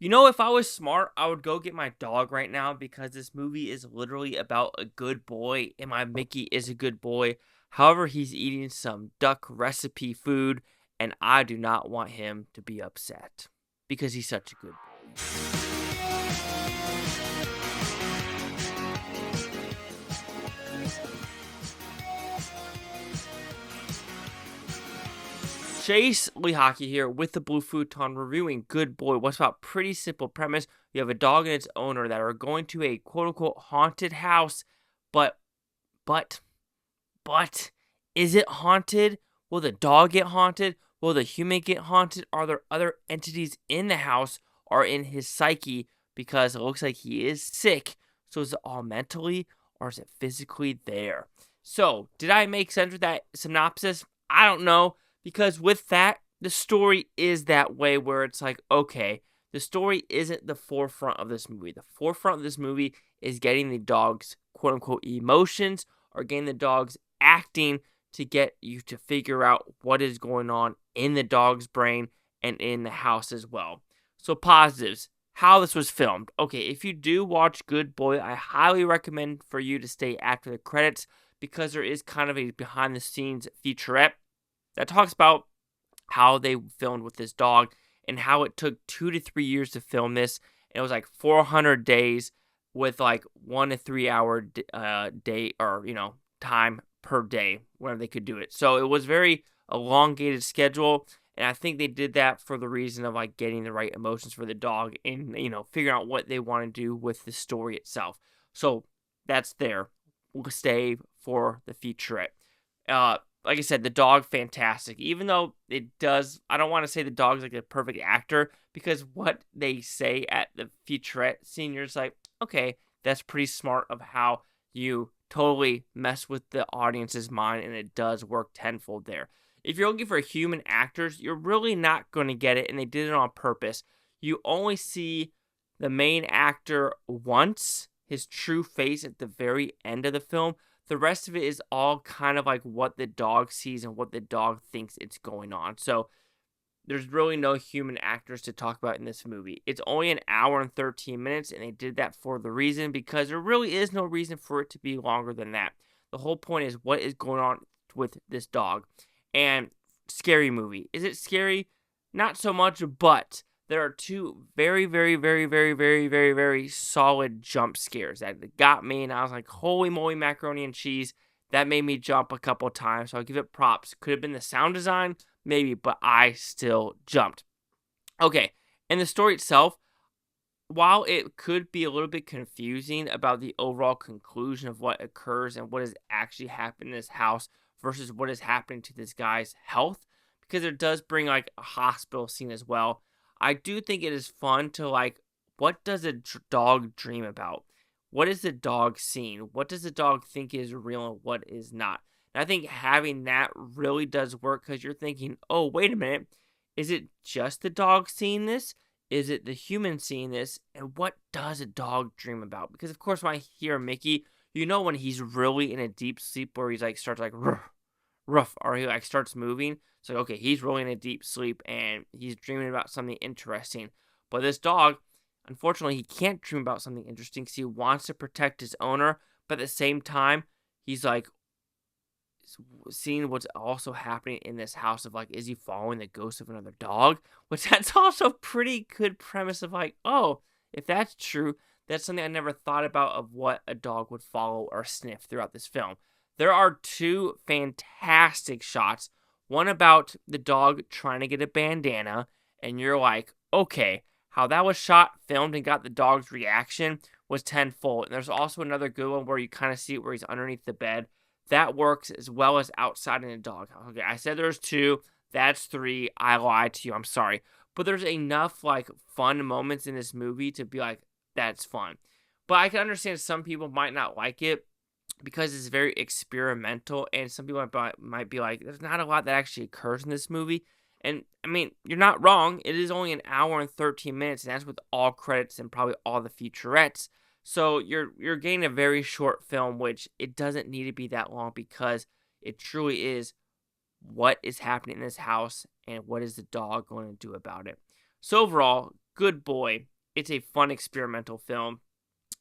If I was smart, I would go get my dog right now because this movie is literally about a good boy, and my Mickey is a good boy. However, he's eating some duck recipe food, and I do not want him to be upset because he's such a good boy. Chase Lee Hockey here with the Blue Futon reviewing Good Boy. What's about pretty simple premise. You have a dog and its owner that are going to a quote unquote haunted house, but but but is it haunted? Will the dog get haunted? Will the human get haunted? Are there other entities in the house or in his psyche? Because it looks like he is sick. So is it all mentally or is it physically there? So, did I make sense with that synopsis? I don't know. Because with that, the story is that way where it's like, okay, the story isn't the forefront of this movie. The forefront of this movie is getting the dog's quote unquote emotions or getting the dog's acting to get you to figure out what is going on in the dog's brain and in the house as well. So, positives, how this was filmed. Okay, if you do watch Good Boy, I highly recommend for you to stay after the credits because there is kind of a behind the scenes featurette that talks about how they filmed with this dog and how it took 2 to 3 years to film this. And it was like 400 days with like 1 to 3 hour day or, time per day whenever they could do it. So it was very elongated schedule. And I think they did that for the reason of like getting the right emotions for the dog and, figuring out what they want to do with the story itself. So that's there. We'll stay for the featurette. Like I said, the dog, fantastic. Even though I don't want to say the dog's like a perfect actor because what they say at the featurette senior's like, okay, that's pretty smart of how you totally mess with the audience's mind, and it does work tenfold there. If you're looking for human actors, you're really not going to get it, and they did it on purpose. You only see the main actor once, his true face at the very end of the film. The rest of it is all kind of like what the dog sees and what the dog thinks it's going on. So there's really no human actors to talk about in this movie. It's only an hour and 13 minutes, and they did that for the reason because there really is no reason for it to be longer than that. The whole point is what is going on with this dog. And scary movie. Is it scary? Not so much, but there are two very, very, very, very, very, very, very solid jump scares that got me, and I was like, holy moly, macaroni and cheese. That made me jump a couple times, so I'll give it props. Could have been the sound design, maybe, but I still jumped. Okay, and the story itself, while it could be a little bit confusing about the overall conclusion of what occurs and what has actually happened in this house versus what is happening to this guy's health, because it does bring like a hospital scene as well. I do think it is fun to like, what does a dog dream about? What is the dog seeing? What does the dog think is real and what is not? And I think having that really does work because you're thinking, oh, wait a minute. Is it just the dog seeing this? Is it the human seeing this? And what does a dog dream about? Because, of course, when I hear Mickey, when he's really in a deep sleep where he's like, starts like, ruff, ruff, or he like starts moving. So, okay, he's really in a deep sleep and he's dreaming about something interesting. But this dog, unfortunately, he can't dream about something interesting because he wants to protect his owner. But at the same time, he's like seeing what's also happening in this house of like, is he following the ghost of another dog? Which that's also a pretty good premise of like, oh, if that's true, that's something I never thought about of what a dog would follow or sniff throughout this film. There are two fantastic shots. One about the dog trying to get a bandana, and you're like, okay, how that was shot, filmed, and got the dog's reaction was tenfold. And there's also another good one where you kind of see it where he's underneath the bed. That works as well as outside in the doghouse. Okay, I said there's two. That's three. I lied to you. I'm sorry. But there's enough like fun moments in this movie to be like, that's fun. But I can understand some people might not like it because it's very experimental, and some people might be like, there's not a lot that actually occurs in this movie. And I mean, you're not wrong. It is only an hour and 13 minutes, and that's with all credits and probably all the featurettes. So you're getting a very short film, which it doesn't need to be that long because it truly is what is happening in this house and what is the dog going to do about it. So overall, Good Boy. It's a fun experimental film,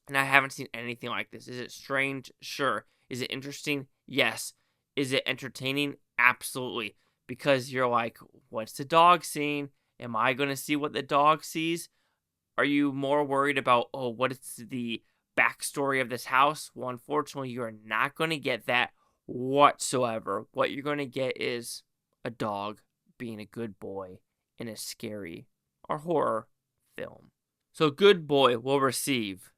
and I haven't seen anything like this. Is it strange? Sure. Is it interesting? Yes. Is it entertaining? Absolutely. Because you're like, what's the dog seeing? Am I going to see what the dog sees? Are you more worried about, oh, what is the backstory of this house? Well, unfortunately, you are not going to get that whatsoever. What you're going to get is a dog being a good boy in a scary or horror film. So Good Boy will receive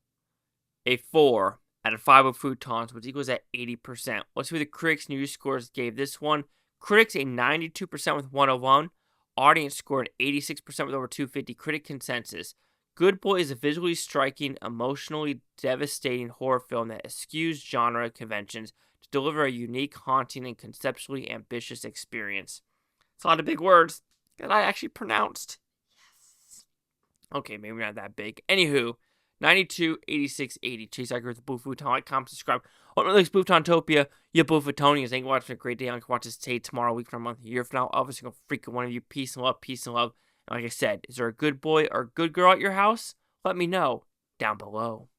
a 4 out of 5 with Futons, which equals at 80%. Let's see what the critics' news scores gave this one. Critics a 92% with 101. Audience scored 86% with over 250. Critic consensus. Good Boy is a visually striking, emotionally devastating horror film that eschews genre conventions to deliver a unique, haunting, and conceptually ambitious experience. It's a lot of big words that I actually pronounced. Yes. Okay, maybe not that big. Anywho, 92, 86, 80. Chase Iker with the Blue Futon. Like, comment, subscribe. Ultimately, it's Bluefootopia. You're Bluefootonians. Thank you for watching. A great day. I can watch this today, tomorrow, a week from a month, a year from now. Every single freaking one of you. Peace and love. Peace and love. And like I said, is there a good boy or a good girl at your house? Let me know down below.